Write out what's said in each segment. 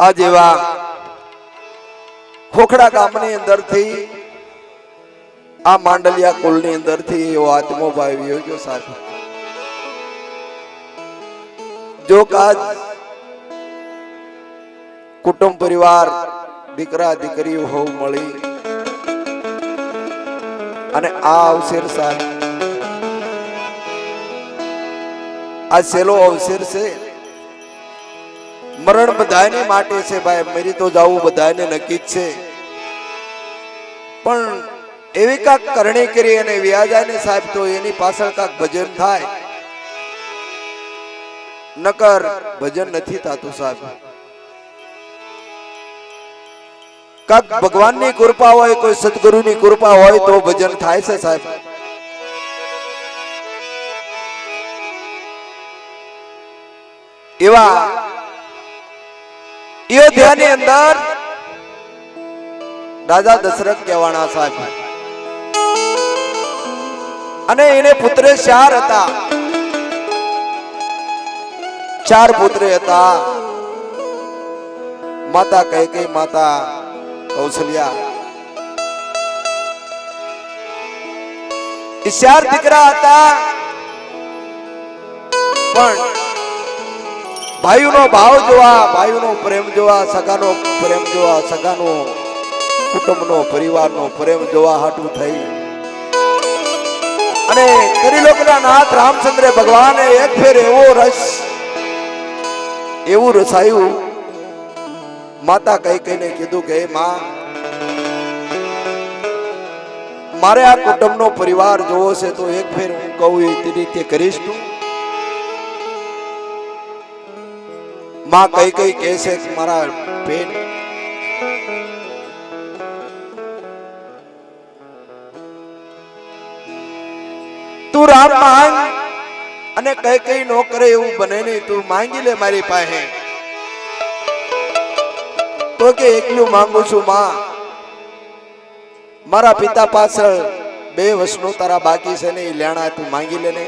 આ જેવા ખોખડા ગામની અંદરથી આ માંડલિયા કુલની અંદરથી એવો આત્મો ભાવ ગયો સાહેબ. જો કાજ કુટુંબ પરિવાર દીકરા દીકરીઓ હોવ મળી અને આ અવસર સાહેબ, આ સેલો અવસર છે. મરણ બધાને માટે છે ભાઈ, મરી તો જાવું બધાને નક્કી જ છે, પણ એવી કાક કરણી કરી અને વ્યાજાય ને સાહેબ તો એની પાછળ કાક ભજન થાય, નકર ભજન નથી થતું સાહેબ. કાક ભગવાનની કૃપા હોય, કોઈ સદગુરુની કૃપા હોય તો ભજન થાય છે સાહેબ. એવા અયોધ્યાની અંદર રાજા દશરથ કહેવાના સાહેબ, અને એને પુત્ર 4 હતા. 4 પુત્ર હતા. માતા કૈકેયી, માતા કૌશલ્યા, એ 4 દીકરા હતા. પણ ભાઈઓનો ભાવ જોવા, ભાઈઓનો પ્રેમ જોવા, સગાનો પ્રેમ જોવા, સગાનો કુટુંબનો પરિવારનો પ્રેમ જોવા હાટું થઈ અને ત્રિલોકના નાથ રામચંદ્ર ભગવાને એક ફેર એવું રસાયું. માતા કૈકેયીને કીધું કે માં, મારે આ કુટુંબનો પરિવાર જોવો છે તો એક ફેર હું કહું એ રીતે કરીશ તું. માં કૈકેયી કહે છે કે મારા બેન, તું રામ માંગ અને કૈકેયી નો કરે એવું બને નહીં, તું માંગી લે મારી પાસે. તો કે એકલું માંગુ છું માં, મારા પિતા પાછળ 2 વર્ષનું તારા બાકી છે ને એ લેણા તું માંગી લે ને.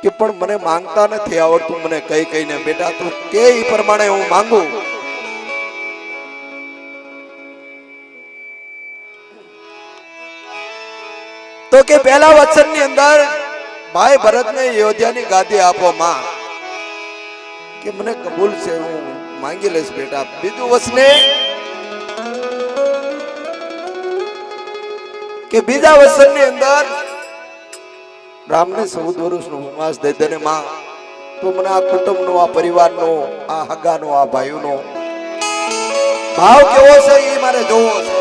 કે પણ મને માંગતા નથી આવડતું, મને કહીને બેટા તું કે એ પ્રમાણે હું માંગુ. તો કે પહેલા વચન ની અંદર ભાઈ ભરતને અયોધ્યાની ગાદી આપો માં, કે મને કબૂલ છે, હું માંગી લઈશ બેટા. બીજું વચને કે બીજા વચન ની અંદર રામને 14 વર્ષનો વનવાસ દઈ દે ને માં, તો મને આ કુટુંબનો, આ પરિવારનો, આ હગાનો, આ ભાઈઓનો ભાવ કેવો છે એ મારે જોવો છે.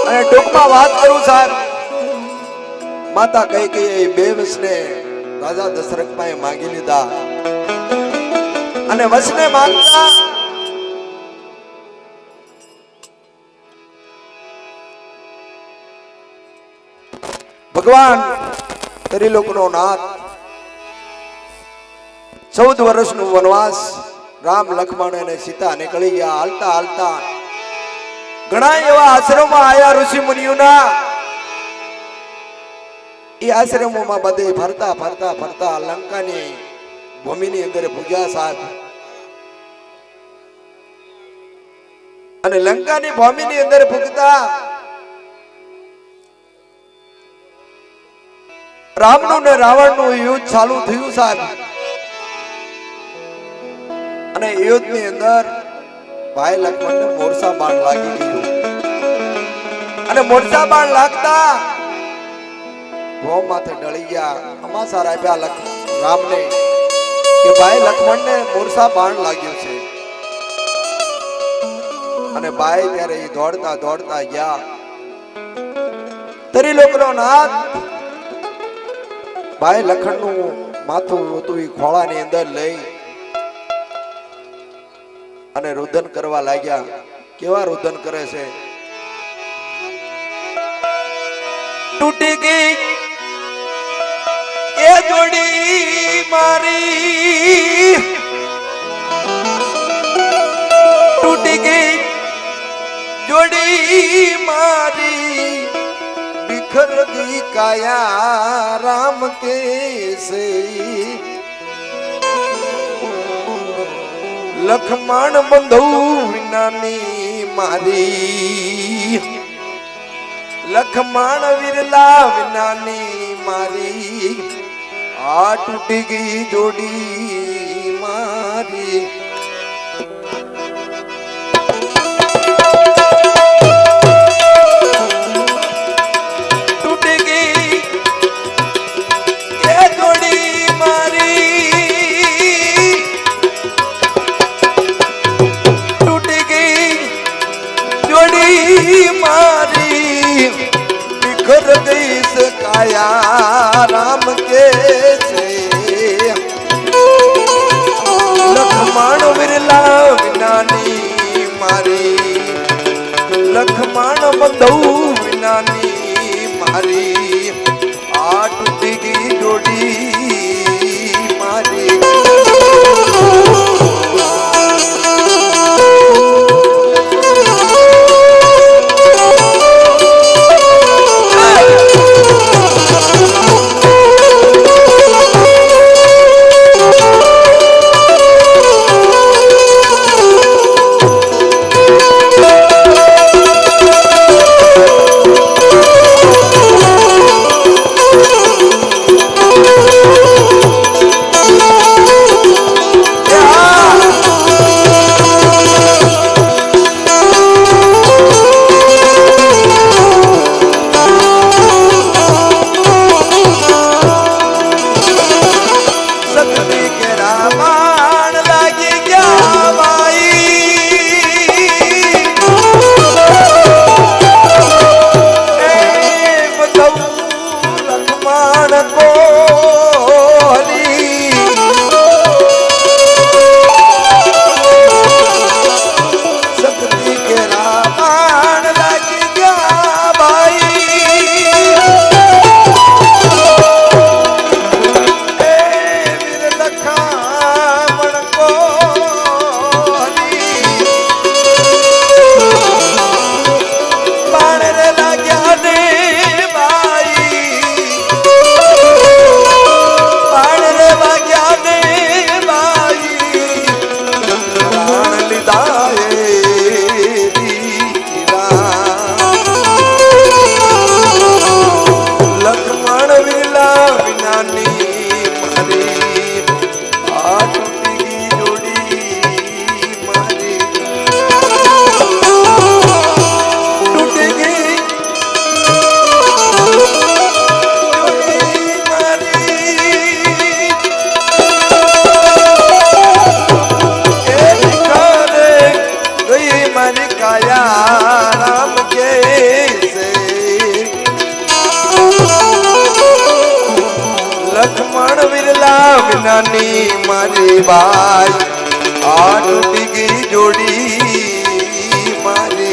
અને ટૂંકમાં વાત કરું સાહેબ, માતા કૈકેયી 2 વર્ષને રાજા દશરથ પાસે માંગી લીધા અને વચને માંગતા ભગવાન ત્રિલોકનો નાથ 14 વર્ષનો વનવાસ રામ લક્ષ્મણ અને સીતા નીકળી ગયા. હાલતા હાલતા ઘણા એવા આશ્રમમાં આયા ઋષિ મુનિઓના. એ આશ્રમોમાં બધે ફરતા ફરતા ફરતા લંકાની ભૂમિની અંદર પૂગ્યા સાહેબ. અને લંકાની ભૂમિની અંદર પૂગતા રામનું ને રાવણનું યુદ્ધ ચાલુ થયું સાહેબ. અને યુદ્ધની અંદર ભાઈ લક્ષ્મણને મોરસા બાણ લાગી ગયું. અને મોરસા બાણ લાગતા ભોમ માથે ડળી ગયા. સમાચાર આપ્યા રામને કે ભાઈ લક્ષ્મણને મોરસા બાણ લાગ્યું છે. અને ભાઈ ત્યારે એ દોડતા દોડતા ગયા. ત્રિલોકનો નાથ ભાઈ લખણનું માથું હતું એ ખોળાની અંદર લઈ અને રુદન કરવા લાગ્યા. કેવા રુદન કરે છે? તૂટી ગઈ એ જોડી મારી, તૂટી ગઈ જોડી મારી, बिखर गई काया राम के से लखमाण बंधु विनानी मारी लखमाण विरला विनानी मारी आ टूटी गई जोड़ी मारी टूटी गई ये जोड़ी मारी टूटी गई जोड़ी मारी बिखर गई से काया राम के से लखमाण विरला विनानी मारी लखमाण बंधु विनानी मारी आ टूटी गई जोड़ी मारी विनानी मारी बाई आ टूटी गई जोड़ी मारी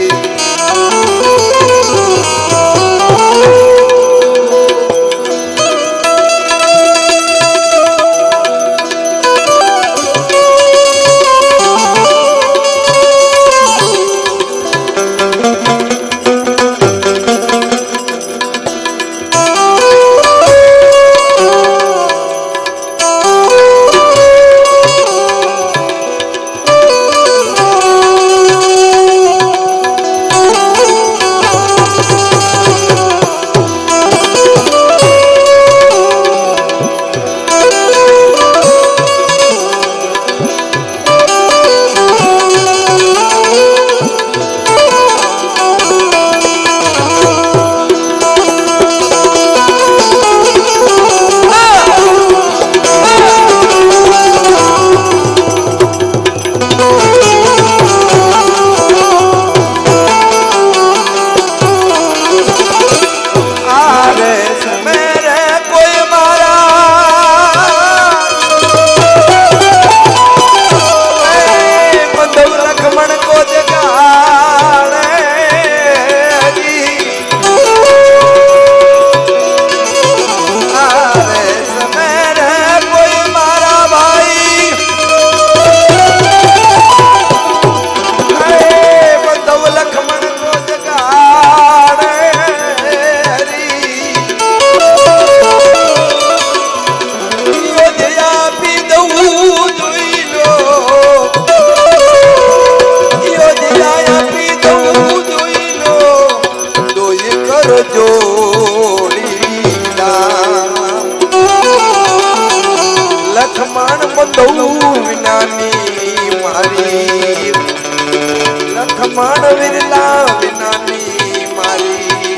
લખમણ વિરલા વિનાની મારી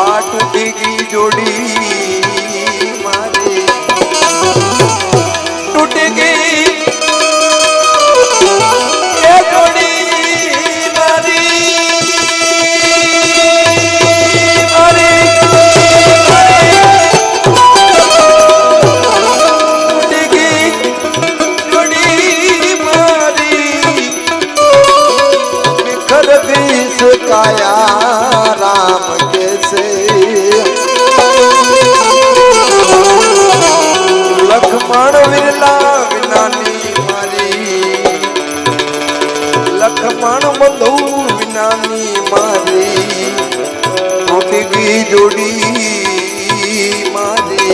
આ તૂટી ગઈ જોડી મારી તૂટી ગઈ એ જોડી મારી મારી તૂટી ગઈ જોડી મારી बिखर बीस काया राम कैसे लखमण विरला विनानी मारी लखमण बंधु विनानी मारी टूटी गई जोड़ी मारी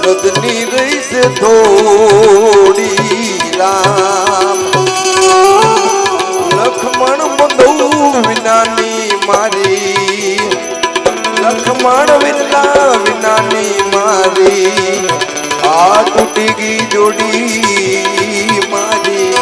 રજની રહીશ થોડી રામ લખમણ બંધુ વિનાની મારી લખમણ વિરલા વિનાની મારી આ તૂટી ગઈ જોડી મારી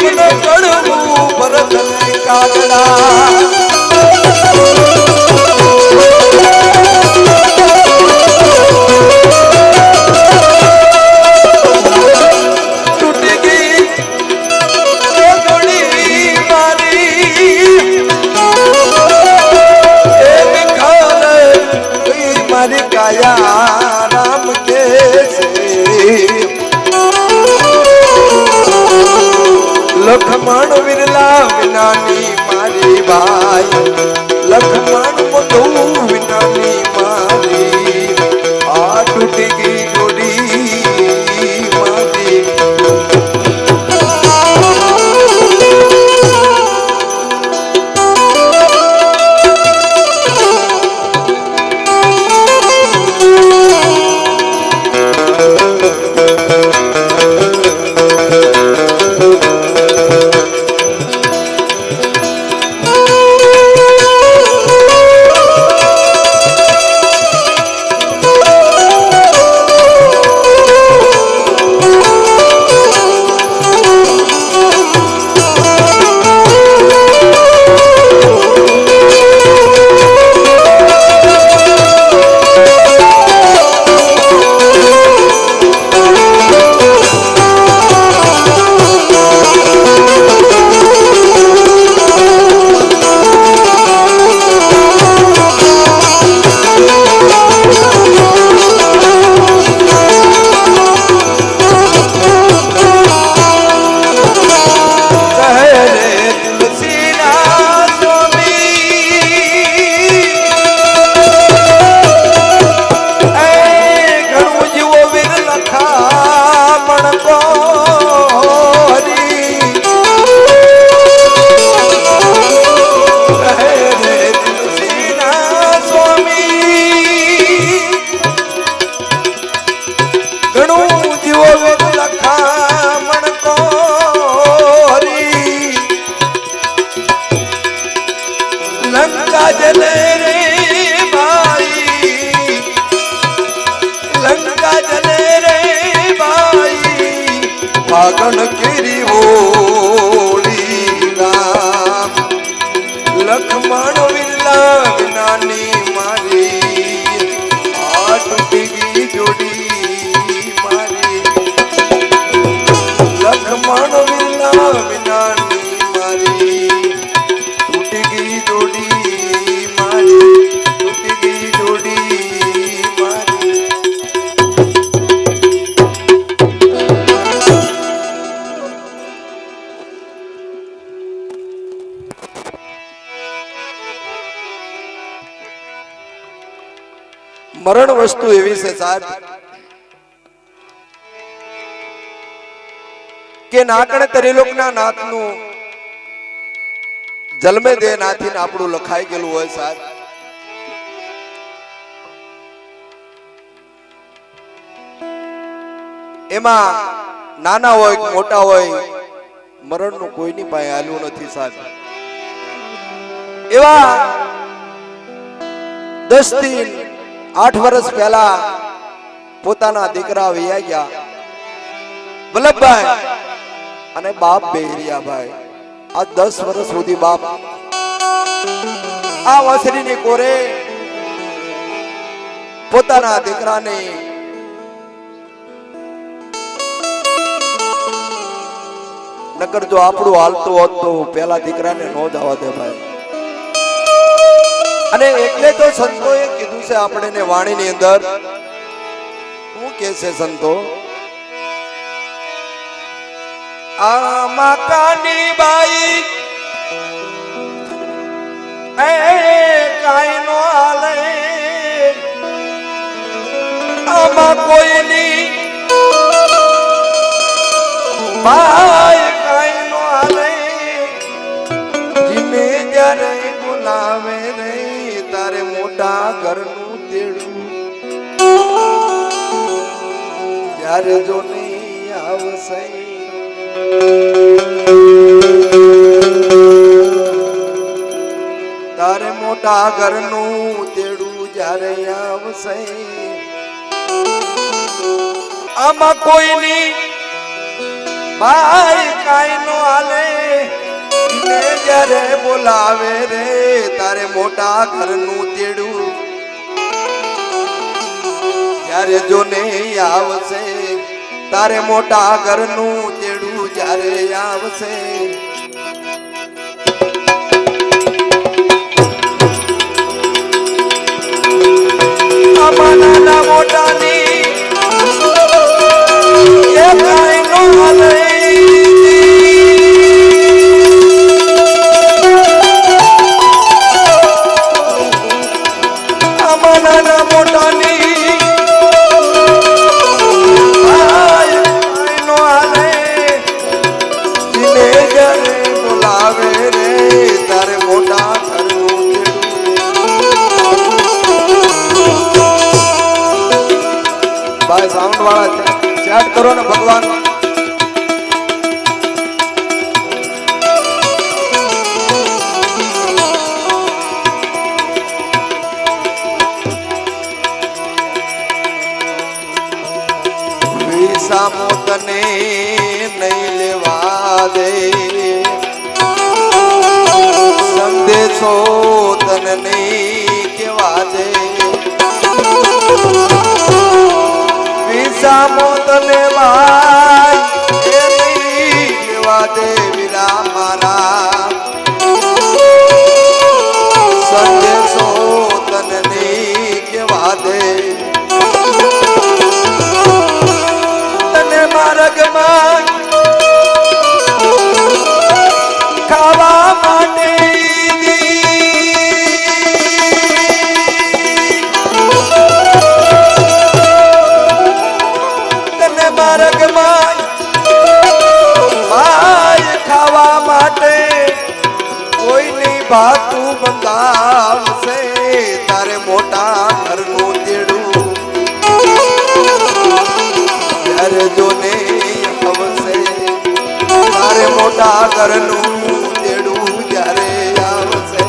મને કડવું ભરત ને કાગડા राम के लखमण विरला विनानी मारी भाई लखमण मधु विनानी मारी आ टूट गई जोड़ी मारी फागण केरी होली राम लखमण विरला विनानी मारी आ टूटी जोड़ी मारी लखमण विरला विनानी मारी टूटी गई जोड़ी मारी टूटी गई जोड़ी मारी મરણ વસ્તુ એવી છે સાહેબ કે નાકણે ત્રિલોકના નાથનું જન્મે દે નાથીને આપણું લખાઈ ગયેલું હોય સાહેબ એમાં નાના હોય મોટા હોય મરણનું કોઈની પાસે આલ્યું નથી સાહેબ એવા 10 થી 8 વર્ષ પહેલા પોતાના દીકરા વયા ગયા વલ્લભભાઈ અને બાપ બેહરિયા ભાઈ આ 10 વર્ષ સુધી બાપ આ વાસરીની કોરે પોતાના દીકરાને નકર જો આપણું હાલતું હોત તો પેલા દીકરાને નો જવા દે ભાઈ અને એટલે તો સંતોએ કીધું છે આપણે વાણીની અંદર શું કહે છે સંતો આમાં કાની બાઈ એ કાઈ નો હાલે આમાં કોઈની બાઈ કાઈ નો હાલે જીને જ્યારે બોલાવે રે તારે મોટા ઘરનું તેડું જ્યારે જો નહીં આવશે તારે મોટા ઘરનું તેડું જ્યારે આવશે આમાં કોઈની ભાઈ કાઈ નો હાલે ને જ્યારે બોલાવે રે તારે મોટા ઘરનું તેડું જ્યારે જોને આવશે તારે મોટા ઘરનું તેડું જ્યારે આવશે નાના મોટાની એ કાઈ નો હાલે નાના મોટાની કાઈ નો હાલે જીને જ્યારે બોલાવે રે તારે મોટા ઘરનું ભાઈ સાઉન્ડ વાળા ચેટ કરો ને ભગવાન વિસામો તને નહીં લેવા દે સંદેશો તને નહીં કેવા દે વિસામો તને ભાઈ એ નહીં લેવા દે વીરા મારા સંદેશો તને નહીં કેવા દે તને માર્ગમાં ખાવા માટે માર્ગમાં ભાઈ ખાવા માટે કોઈની ભાતું બંધાવશે તારે મોટા ઘરનું તેડું ત્યારે જોને આવશે તારે મોટા ઘરનું તેડું જ્યારે આવશે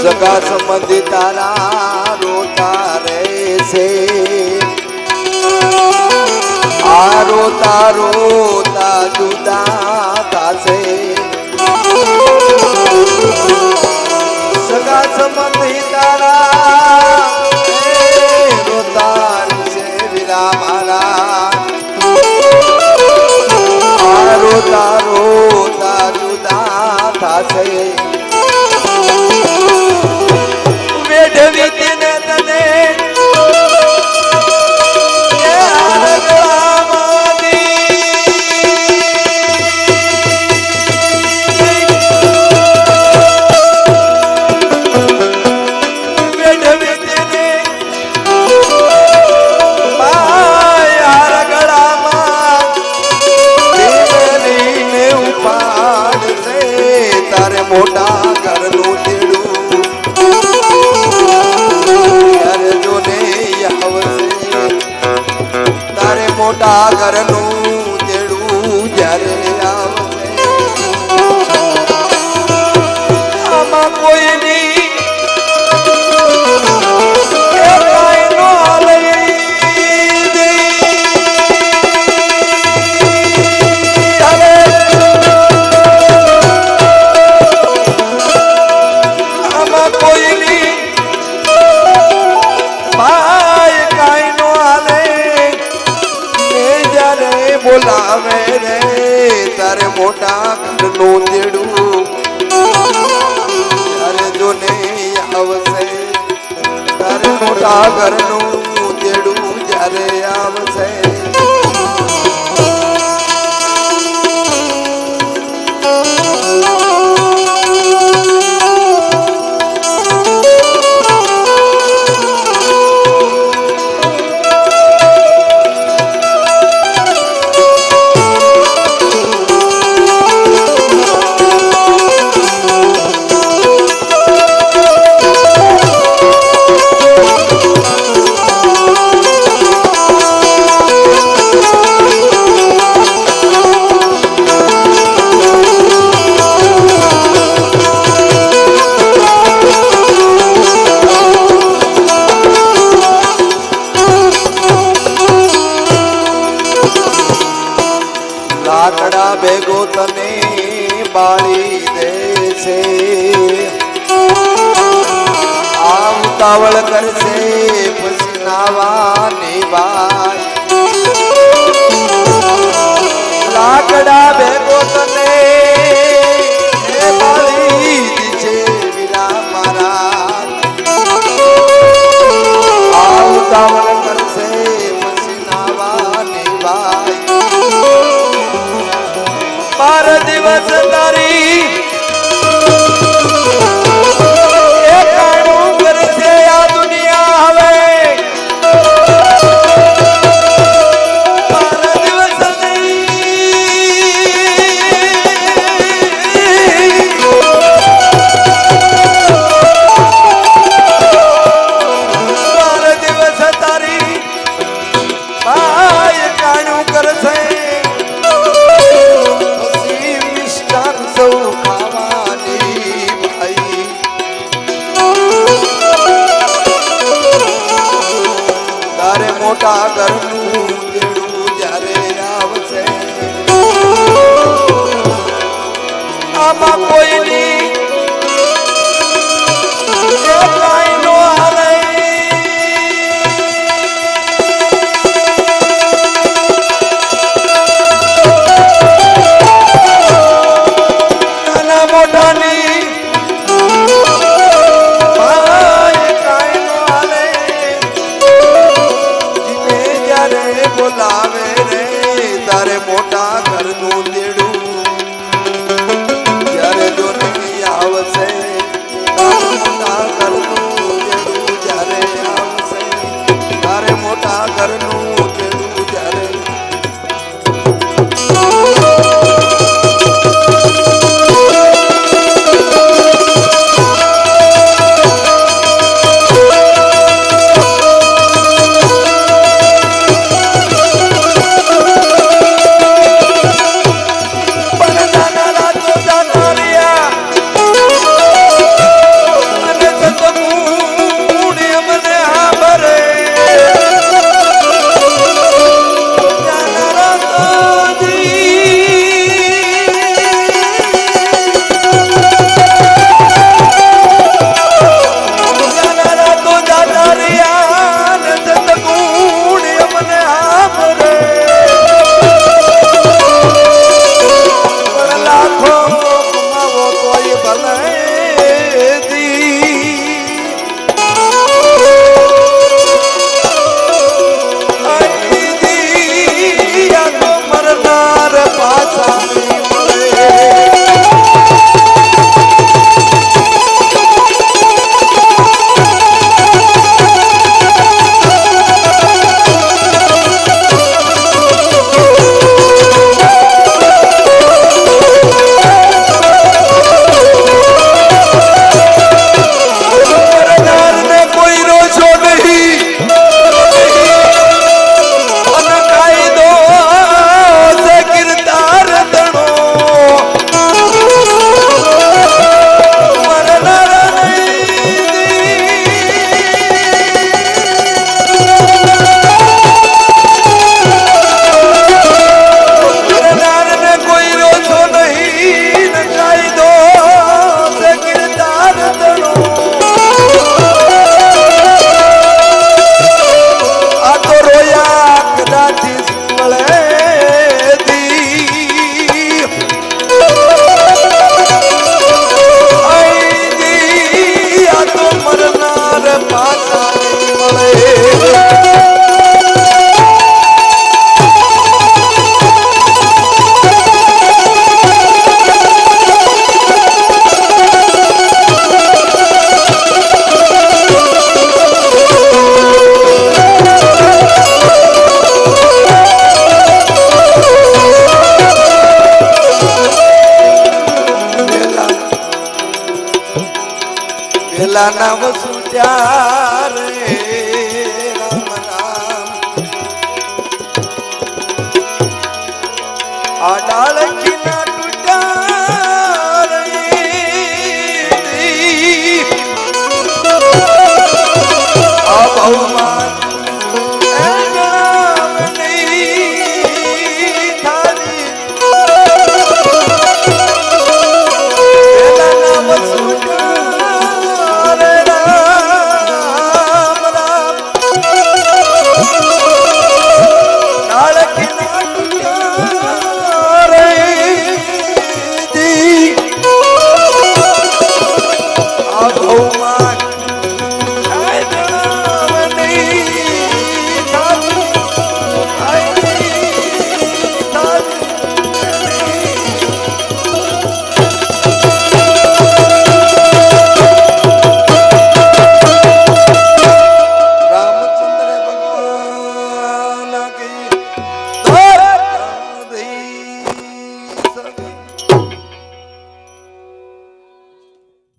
સગા સંબંધી તારા રોતા રહેશે આ રોતા રોતા જુદા થાશે સગા સંબંધી તારા રોતા રહેશે વીરા મારા આ રોતા રોતા જુદા થાશે તને તને તારે મોટા ઘરનું તેડું ત્યારે જોને આવશે તારે મોટા ઘરનું તેડું જ્યારે આવશે આમાં કોઈની બોલાવે રે તારે મોટા ઘરનું તેડું તારે જોને આવશે તારે મોટા ઘરનું તેડું જ્યારે આવશે ઉતાવળ કરશે પછી નાવાની બાઈ લાકડા ભેગો તને બાળી દીશે વીરા મારા આ ઉતાવળ કરશે પછી નાવાની બાઈ બાર દિવસ તારી મોટા ઘરનું દેડું જ્યારે આવશે આમાં કોઈની કાંઈ નો હાલે નાના મોટાની બોલાવે રે તારે મોટા ઘરનું દેડું જ્યારે જો નહીં આવશે મોટા ઘરનું દેડું જ્યારે આવશે તારે મોટા ઘરનું દેડું જ્યારે પેલાના વસુ